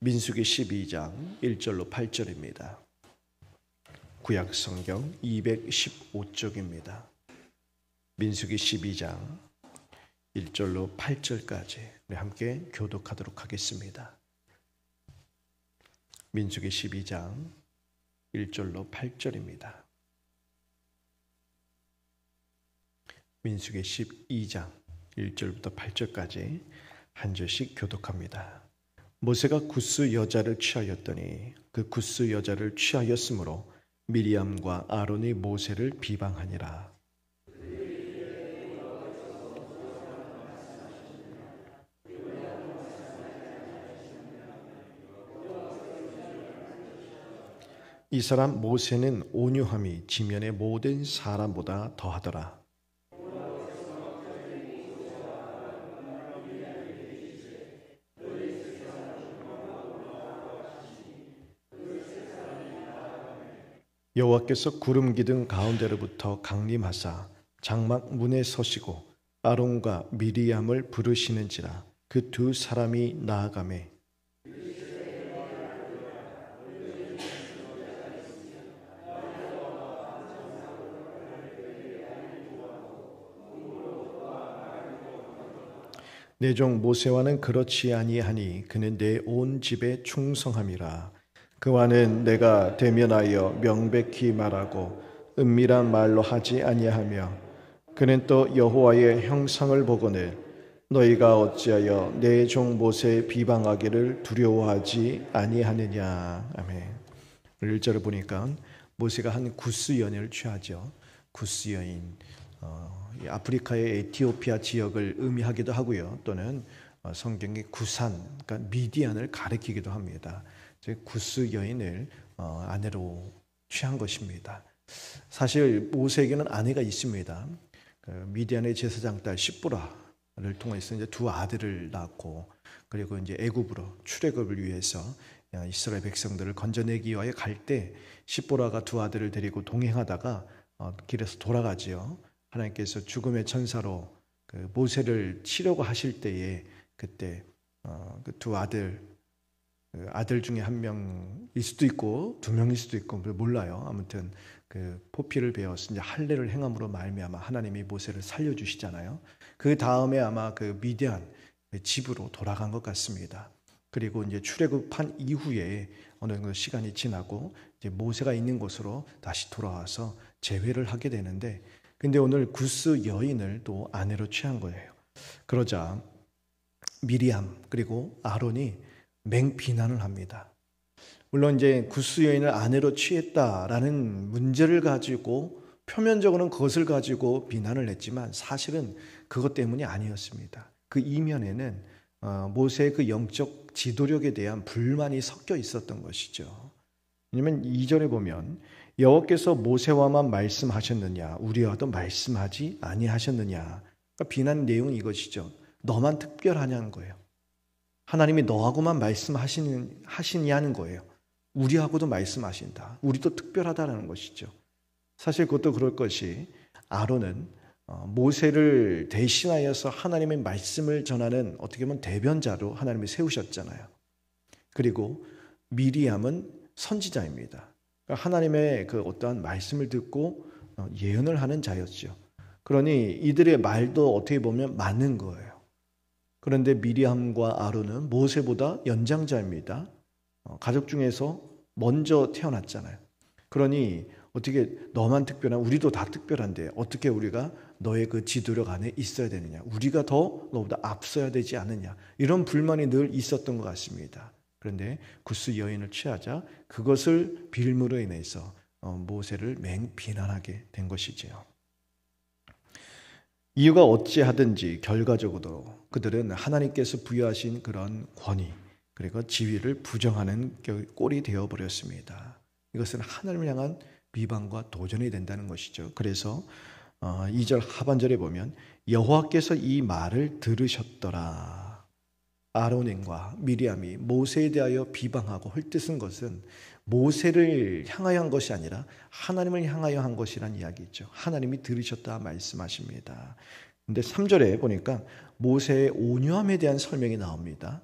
민수기 12장 1절로 8절입니다. 구약 성경 215쪽입니다. 민수기 12장 1절로 8절까지 우리 함께 교독하도록 하겠습니다. 민수기 12장 1절로 8절입니다. 민수기 12장 1절부터 8절까지 한 절씩 교독합니다. 모세가 구스 여자를 취하였더니 그 구스 여자를 취하였으므로 미리암과 아론이 모세를 비방하니라. 이 사람 모세는 온유함이 지면의 모든 사람보다 더하더라. 여호와께서 구름 기둥 가운데로부터 강림하사 장막 문에 서시고 아론과 미리암을 부르시는지라. 그 두 사람이 나아가매 내 종 모세와는 그렇지 아니하니 그는 내 온 집에 충성함이라. 그와는 내가 대면하여 명백히 말하고 은밀한 말로 하지 아니하며 그는 또 여호와의 형상을 보거늘 너희가 어찌하여 내 종 모세 비방하기를 두려워하지 아니하느냐. 아멘. 1절을 보니까 모세가 한 구스 여인을 취하죠. 구스 여인, 아프리카의 에티오피아 지역을 의미하기도 하고요. 또는 성경의 구산, 그러니까 미디안을 가리키기도 합니다. 구스 여인을 아내로 취한 것입니다. 사실 모세에게는 아내가 있습니다. 미디안의 제사장 딸 시보라를 통해서 이제 두 아들을 낳고 그리고 이제 애굽으로 출애굽을 위해서 이스라엘 백성들을 건져내기 위하여 갈 때 시보라가 두 아들을 데리고 동행하다가 길에서 돌아가지요. 하나님께서 죽음의 천사로 모세를 치려고 하실 때에 그때 그 두 아들 중에 한 명일 수도 있고 두 명일 수도 있고 몰라요. 아무튼 그 포피를 베어서 이제 할례를 행함으로 말미암아 하나님이 모세를 살려주시잖아요. 그 다음에 아마 그 미디안 집으로 돌아간 것 같습니다. 그리고 이제 출애굽한 이후에 어느 정도 시간이 지나고 이제 모세가 있는 곳으로 다시 돌아와서 재회를 하게 되는데, 근데 오늘 구스 여인을 또 아내로 취한 거예요. 그러자 미리암 그리고 아론이 맹비난을 합니다. 물론 이제 구스 여인을 아내로 취했다라는 문제를 가지고 표면적으로는 그것을 가지고 비난을 했지만 사실은 그것 때문이 아니었습니다. 그 이면에는 모세의 그 영적 지도력에 대한 불만이 섞여 있었던 것이죠. 왜냐하면 2절에 보면 여호와께서 모세와만 말씀하셨느냐 우리와도 말씀하지 아니하셨느냐. 그러니까 비난 내용이 이것이죠. 너만 특별하냐는 거예요. 하나님이 너하고만 말씀하시냐는 거예요. 우리하고도 말씀하신다. 우리도 특별하다는 것이죠. 사실 그것도 그럴 것이 아론은 모세를 대신하여서 하나님의 말씀을 전하는 어떻게 보면 대변자로 하나님이 세우셨잖아요. 그리고 미리암은 선지자입니다. 그러니까 하나님의 그 어떠한 말씀을 듣고 예언을 하는 자였죠. 그러니 이들의 말도 어떻게 보면 맞는 거예요. 그런데 미리암과 아론은 모세보다 연장자입니다. 가족 중에서 먼저 태어났잖아요. 그러니 어떻게 너만 특별한 우리도 다 특별한데 어떻게 우리가 너의 그 지도력 안에 있어야 되느냐. 우리가 더 너보다 앞서야 되지 않느냐. 이런 불만이 늘 있었던 것 같습니다. 그런데 구스 여인을 취하자 그것을 빌므로 인해서 모세를 맹비난하게 된 것이지요. 이유가 어찌하든지 결과적으로 그들은 하나님께서 부여하신 그런 권위 그리고 지위를 부정하는 꼴이 되어버렸습니다. 이것은 하나님을 향한 비방과 도전이 된다는 것이죠. 그래서 2절 하반절에 보면 여호와께서 이 말을 들으셨더라. 아론과 미리암이 모세에 대하여 비방하고 헐뜯은 것은 모세를 향하여 한 것이 아니라 하나님을 향하여 한 것이란 이야기죠. 하나님이 들으셨다 말씀하십니다. 근데 3절에 보니까 모세의 온유함에 대한 설명이 나옵니다.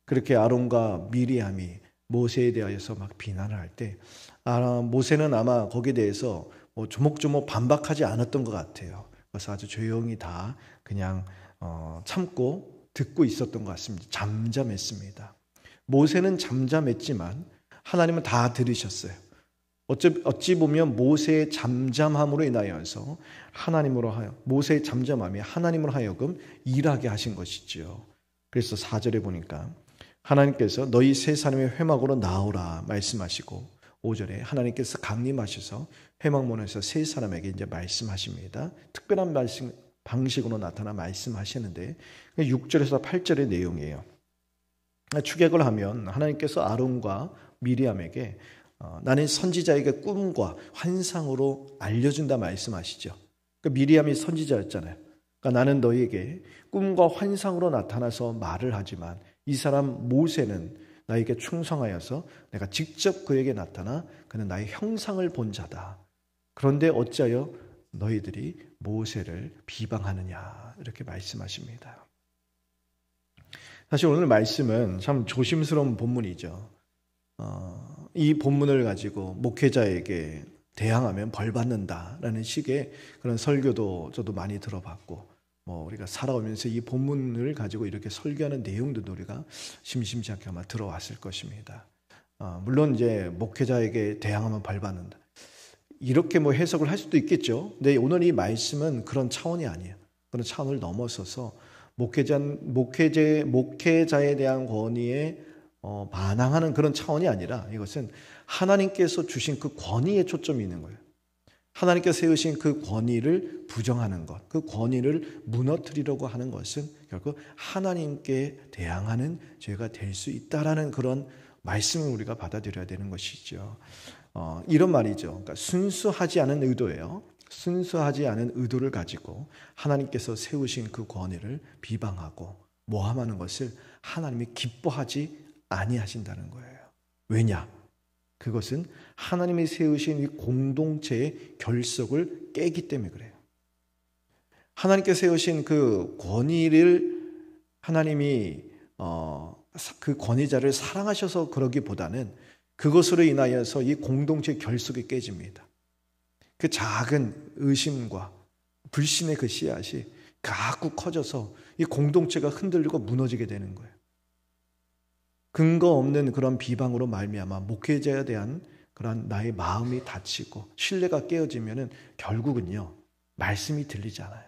그렇게 아론과 미리암이 모세에 대하여서 막 비난을 할 때 모세는 아마 거기에 대해서 뭐 조목조목 반박하지 않았던 것 같아요. 그래서 아주 조용히 다 그냥 참고 듣고 있었던 것 같습니다. 잠잠했습니다. 모세는 잠잠했지만 하나님은 다 들으셨어요. 어찌 보면 모세의 잠잠함으로 인하여서 모세의 잠잠함이 하나님으로 하여금 일하게 하신 것이죠. 그래서 4절에 보니까 하나님께서 너희 세 사람의 회막으로 나오라 말씀하시고 5절에 하나님께서 강림하셔서 회막문에서 세 사람에게 이제 말씀하십니다. 특별한 방식으로 나타나 말씀하시는데 6절에서 8절의 내용이에요. 추격을 하면 하나님께서 아론과 미리암에게 나는 선지자에게 꿈과 환상으로 알려준다 말씀하시죠. 그러니까 미리암이 선지자였잖아요. 그러니까 나는 너희에게 꿈과 환상으로 나타나서 말을 하지만 이 사람 모세는 나에게 충성하여서 내가 직접 그에게 나타나 그는 나의 형상을 본 자다. 그런데 어찌하여 너희들이 모세를 비방하느냐 이렇게 말씀하십니다. 사실 오늘 말씀은 참 조심스러운 본문이죠. 이 본문을 가지고 목회자에게 대항하면 벌 받는다라는 식의 그런 설교도 저도 많이 들어봤고 우리가 살아오면서 이 본문을 가지고 이렇게 설교하는 내용도 우리가 심심치 않게 아마 들어왔을 것입니다. 물론 이제 목회자에게 대항하면 벌 받는다. 이렇게 해석을 할 수도 있겠죠. 근데 오늘 이 말씀은 그런 차원이 아니에요. 그런 차원을 넘어서서 목회자에 대한 권위에 반항하는 그런 차원이 아니라 이것은 하나님께서 주신 그 권위에 초점이 있는 거예요. 하나님께서 세우신 그 권위를 부정하는 것, 그 권위를 무너뜨리려고 하는 것은 결국 하나님께 대항하는 죄가 될 수 있다라는 그런 말씀을 우리가 받아들여야 되는 것이죠. 이런 말이죠. 그러니까 순수하지 않은 의도예요. 순수하지 않은 의도를 가지고 하나님께서 세우신 그 권위를 비방하고 모함하는 것을 하나님이 기뻐하지 아니하신다는 거예요. 왜냐? 그것은 하나님이 세우신 이 공동체의 결속을 깨기 때문에 그래요. 하나님께서 세우신 그 권위를 하나님이 그 권위자를 사랑하셔서 그러기보다는 그것으로 인하여서 이 공동체의 결속이 깨집니다. 그 작은 의심과 불신의 그 씨앗이 가꾸 커져서 이 공동체가 흔들리고 무너지게 되는 거예요. 근거 없는 그런 비방으로 말미암아 목회자에 대한 그런 나의 마음이 다치고 신뢰가 깨어지면은 결국은요 말씀이 들리지 않아요.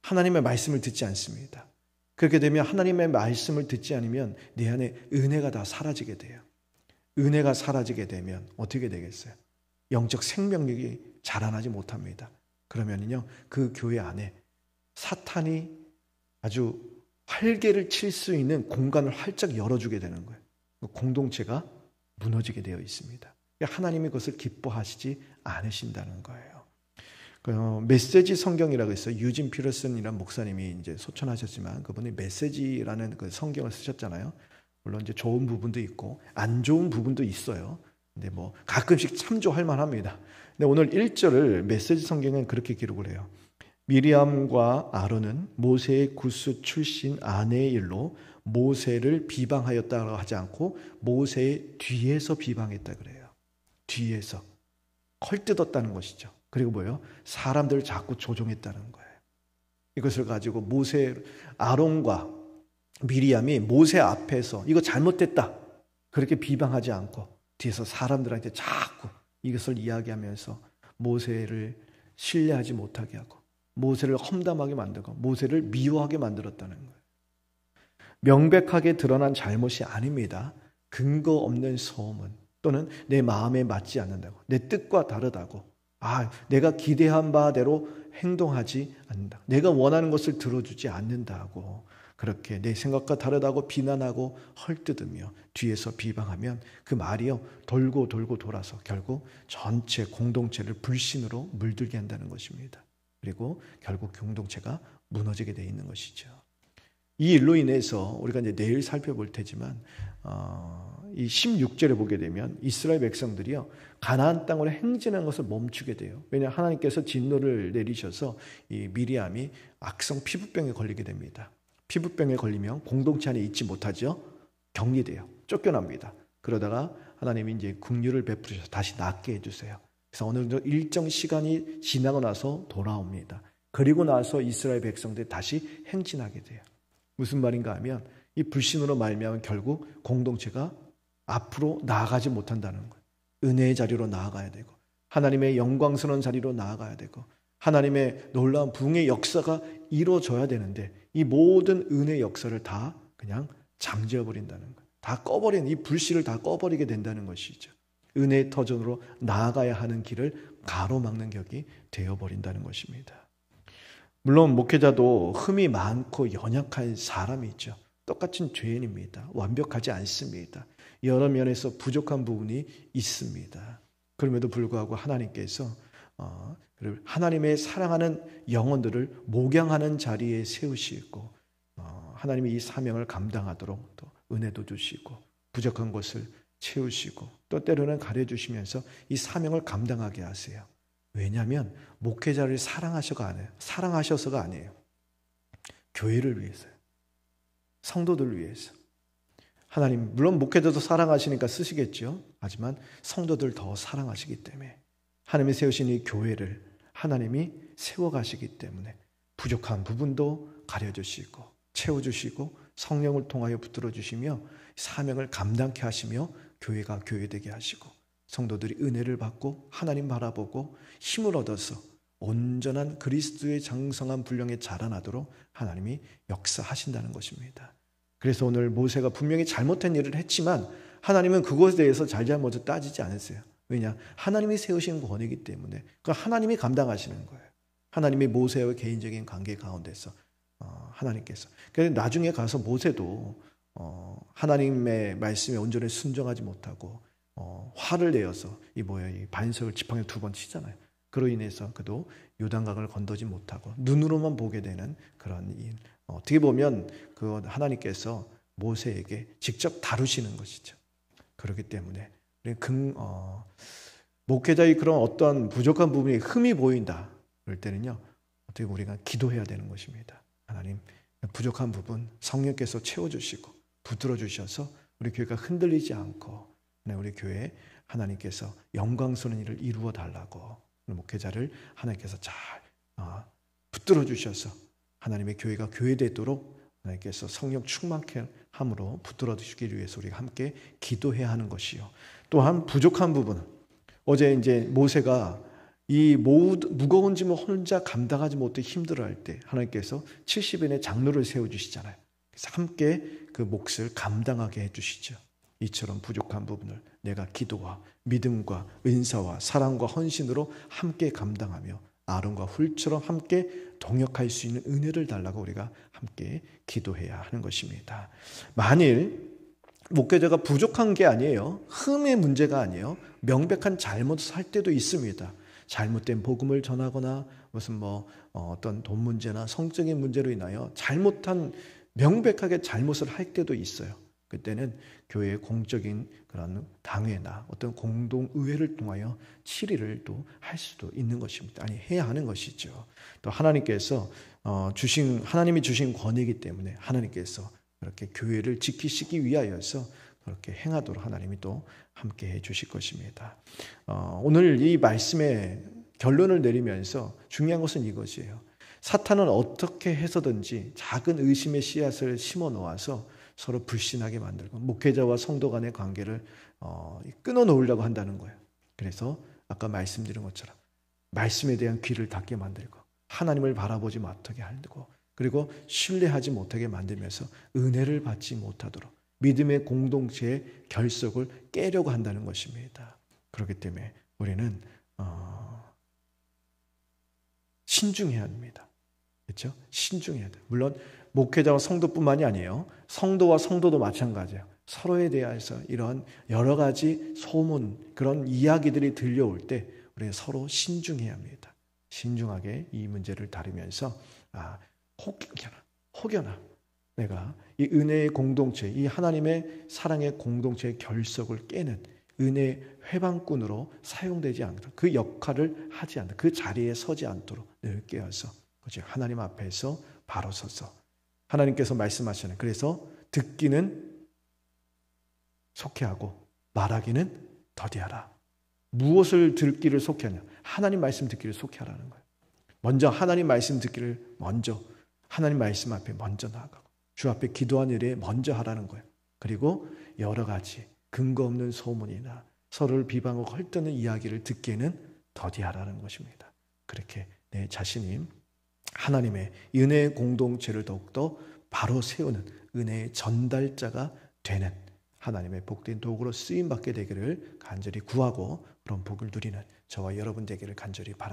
하나님의 말씀을 듣지 않습니다. 그렇게 되면 하나님의 말씀을 듣지 않으면 내 안에 은혜가 다 사라지게 돼요. 은혜가 사라지게 되면 어떻게 되겠어요? 영적 생명력이 자라나지 못합니다. 그러면요 그 교회 안에 사탄이 아주 활개를 칠 수 있는 공간을 활짝 열어주게 되는 거예요. 공동체가 무너지게 되어 있습니다. 하나님이 그것을 기뻐하시지 않으신다는 거예요. 메시지 성경이라고 해서 유진 피터슨이라는 목사님이 이제 소천하셨지만 그분이 메시지라는 그 성경을 쓰셨잖아요. 물론 이제 좋은 부분도 있고 안 좋은 부분도 있어요. 근데 가끔씩 참조할 만합니다. 근데 오늘 1절을 메시지 성경은 그렇게 기록을 해요. 미리암과 아론은 모세의 구스 출신 아내의 일로 모세를 비방하였다고 하지 않고 모세의 뒤에서 비방했다 그래요. 뒤에서 헐뜯었다는 것이죠. 그리고 뭐예요? 사람들을 자꾸 조종했다는 거예요. 이것을 가지고 아론과 미리암이 모세 앞에서 이거 잘못됐다 그렇게 비방하지 않고 뒤에서 사람들한테 자꾸 이것을 이야기하면서 모세를 신뢰하지 못하게 하고 모세를 험담하게 만들고 모세를 미워하게 만들었다는 거예요. 명백하게 드러난 잘못이 아닙니다. 근거 없는 소문 또는 내 마음에 맞지 않는다고 내 뜻과 다르다고 내가 기대한 바대로 행동하지 않는다. 내가 원하는 것을 들어주지 않는다고 그렇게 내 생각과 다르다고 비난하고 헐뜯으며 뒤에서 비방하면 그 말이요 돌고 돌고 돌아서 결국 전체 공동체를 불신으로 물들게 한다는 것입니다. 그리고 결국 공동체가 무너지게 되어 있는 것이죠. 이 일로 인해서 우리가 이제 내일 살펴볼 테지만 이 16절에 보게 되면 이스라엘 백성들이요 가나안 땅으로 행진하는 것을 멈추게 돼요. 왜냐하면 하나님께서 진노를 내리셔서 이 미리암이 악성 피부병에 걸리게 됩니다. 피부병에 걸리면 공동체 안에 있지 못하죠. 격리돼요. 쫓겨납니다. 그러다가 하나님이 이제 긍휼을 베푸셔서 다시 낫게 해주세요. 그래서 어느 정도 일정 시간이 지나고 나서 돌아옵니다. 그리고 나서 이스라엘 백성들이 다시 행진하게 돼요. 무슨 말인가 하면 이 불신으로 말미암아 결국 공동체가 앞으로 나아가지 못한다는 거예요. 은혜의 자리로 나아가야 되고 하나님의 영광스러운 자리로 나아가야 되고 하나님의 놀라운 부흥의 역사가 이루어져야 되는데 이 모든 은혜의 역사를 다 그냥 잠재워버린다는 거예요. 다 꺼버린 이 불씨를 다 꺼버리게 된다는 것이죠. 은혜의 터전으로 나아가야 하는 길을 가로막는 격이 되어버린다는 것입니다. 물론 목회자도 흠이 많고 연약한 사람이 있죠. 똑같은 죄인입니다. 완벽하지 않습니다. 여러 면에서 부족한 부분이 있습니다. 그럼에도 불구하고 하나님께서 하나님의 사랑하는 영혼들을 목양하는 자리에 세우시고 하나님이 이 사명을 감당하도록 또 은혜도 주시고 부족한 것을 채우시고 또 때로는 가려주시면서 이 사명을 감당하게 하세요. 왜냐하면 목회자를 사랑하셔서가 아니에요. 교회를 위해서요. 성도들을 위해서. 하나님 물론 목회자도 사랑하시니까 쓰시겠죠. 하지만 성도들 더 사랑하시기 때문에 하나님이 세우신 이 교회를 하나님이 세워가시기 때문에 부족한 부분도 가려주시고 채워주시고 성령을 통하여 붙들어 주시며 사명을 감당케 하시며 교회가 교회되게 하시고 성도들이 은혜를 받고 하나님 바라보고 힘을 얻어서 온전한 그리스도의 장성한 분량에 자라나도록 하나님이 역사하신다는 것입니다. 그래서 오늘 모세가 분명히 잘못한 일을 했지만 하나님은 그것에 대해서 잘잘못을 따지지 않으세요. 왜냐? 하나님이 세우신 권위이기 때문에 그 하나님이 감당하시는 거예요. 하나님이 모세와의 개인적인 관계 가운데서 하나님께서. 그래서 나중에 가서 모세도 하나님의 말씀에 온전히 순종하지 못하고 화를 내어서 이 반석을 지팡이를 2번 치잖아요. 그로 인해서 그도 요단강을 건너지 못하고 눈으로만 보게 되는 그런 일. 어떻게 보면 그 하나님께서 모세에게 직접 다루시는 것이죠. 그렇기 때문에 목회자의 그런 어떤 부족한 부분이 흠이 보인다. 그럴 때는요, 어떻게 우리가 기도해야 되는 것입니다. 하나님, 부족한 부분 성령께서 채워주시고 붙들어 주셔서 우리 교회가 흔들리지 않고 우리 교회에 하나님께서 영광스러운 일을 이루어 달라고 목회자를 하나님께서 잘 붙들어 주셔서 하나님의 교회가 교회되도록 하나님께서 성령 충만케 함으로 붙들어 주시기 위해서 우리가 함께 기도해야 하는 것이요. 또한 부족한 부분, 어제 이제 모세가 이 무거운 짐을 혼자 감당하지 못해 힘들어할 때 하나님께서 70인의 장로를 세워주시잖아요. 그래서 함께 그 몫을 감당하게 해주시죠. 이처럼 부족한 부분을 내가 기도와 믿음과 은사와 사랑과 헌신으로 함께 감당하며 아론과 훌처럼 함께 동역할 수 있는 은혜를 달라고 우리가 함께 기도해야 하는 것입니다. 만일 목회자가 부족한 게 아니에요. 흠의 문제가 아니에요. 명백한 잘못을 할 때도 있습니다. 잘못된 복음을 전하거나 무슨 어떤 돈 문제나 성적인 문제로 인하여 명백하게 잘못을 할 때도 있어요. 그때는 교회의 공적인 그런 당회나 어떤 공동의회를 통하여 치리를 또 할 수도 있는 것입니다. 해야 하는 것이죠. 또 하나님께서 하나님이 주신 권위이기 때문에 하나님께서 그렇게 교회를 지키시기 위하여서 그렇게 행하도록 하나님이 또 함께 해 주실 것입니다. 오늘 이 말씀의 결론을 내리면서 중요한 것은 이것이에요. 사탄은 어떻게 해서든지 작은 의심의 씨앗을 심어 놓아서 서로 불신하게 만들고 목회자와 성도 간의 관계를 끊어놓으려고 한다는 거예요. 그래서 아까 말씀드린 것처럼 말씀에 대한 귀를 닫게 만들고 하나님을 바라보지 못하게 하고 그리고 신뢰하지 못하게 만들면서 은혜를 받지 못하도록 믿음의 공동체의 결속을 깨려고 한다는 것입니다. 그렇기 때문에 우리는 신중해야 합니다. 그렇죠? 신중해야 돼요. 물론 목회자와 성도뿐만이 아니에요. 성도와 성도도 마찬가지예요. 서로에 대해서 이런 여러 가지 소문, 그런 이야기들이 들려올 때 우리는 서로 신중해야 합니다. 신중하게 이 문제를 다루면서 혹여나 내가 이 은혜의 공동체, 이 하나님의 사랑의 공동체의 결속을 깨는 은혜의 회방꾼으로 사용되지 않도록 그 역할을 하지 않도록 그 자리에 서지 않도록 늘 깨어서 하나님 앞에서 바로 서서 하나님께서 말씀하시는 그래서 듣기는 속회하고 말하기는 더디하라. 무엇을 듣기를 속회하냐? 하나님 말씀 듣기를 속회하라는 거예요. 먼저 하나님 말씀 듣기를 하나님 말씀 앞에 먼저 나아가고 주 앞에 기도하는 일에 먼저 하라는 거예요. 그리고 여러 가지 근거 없는 소문이나 서로를 비방하고 헐뜯는 이야기를 듣기에는 더디하라는 것입니다. 그렇게 내 자신이 하나님의 은혜의 공동체를 더욱더 바로 세우는 은혜의 전달자가 되는 하나님의 복된 도구로 쓰임받게 되기를 간절히 구하고 그런 복을 누리는 저와 여러분 되기를 간절히 바랍니다.